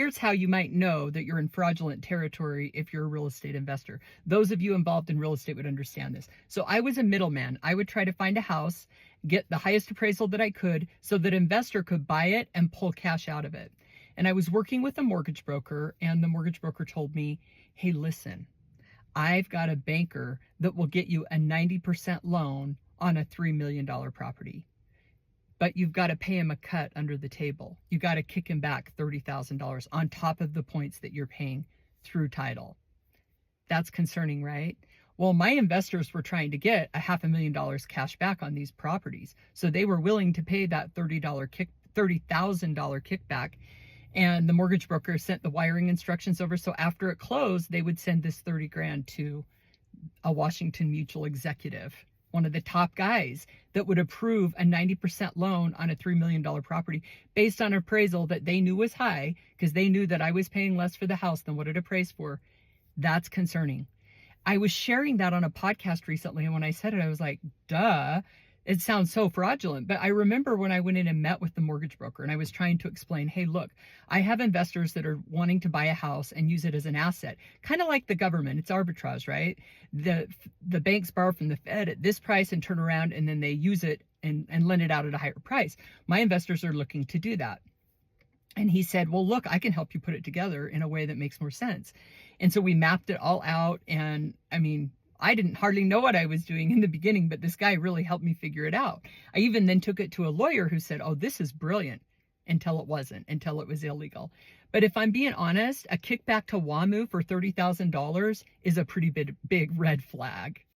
Here's how you might know that you're in fraudulent territory if you're a real estate investor. Those of you involved in real estate would understand this. So I was a middleman. I would try to find a house, get the highest appraisal that I could so that an investor could buy it and pull cash out of it. And I was working with a mortgage broker, and the mortgage broker told me, hey, listen, I've got a banker that will get you a 90% loan on a $3 million property. But you've got to pay him a cut under the table. You got to kick him back $30,000 on top of the points that you're paying through title. That's concerning, right? Well, my investors were trying to get a $500,000 cash back on these properties. So they were willing to pay that $30,000 kickback. And the mortgage broker sent the wiring instructions over. So after it closed, they would send this 30 grand to a Washington Mutual executive, one of the top guys that would approve a 90% loan on a $3 million property based on appraisal that they knew was high because they knew that I was paying less for the house than what it appraised for. That's concerning. I was sharing that on a podcast recently, and when I said it, I was like, duh, it sounds so fraudulent. But I remember when I went in and met with the mortgage broker and I was trying to explain, hey, look, I have investors that are wanting to buy a house and use it as an asset, kind of like the government. It's arbitrage, right? The banks borrow from the Fed at this price and turn around and then they use it and lend it out at a higher price. My investors are looking to do that. And he said, well, look, I can help you put it together in a way that makes more sense. And so we mapped it all out. And I mean, I didn't hardly know what I was doing in the beginning, but this guy really helped me figure it out. I even then took it to a lawyer who said, oh, this is brilliant, until it wasn't, until it was illegal. But if I'm being honest, a kickback to WAMU for $30,000 is a pretty big red flag.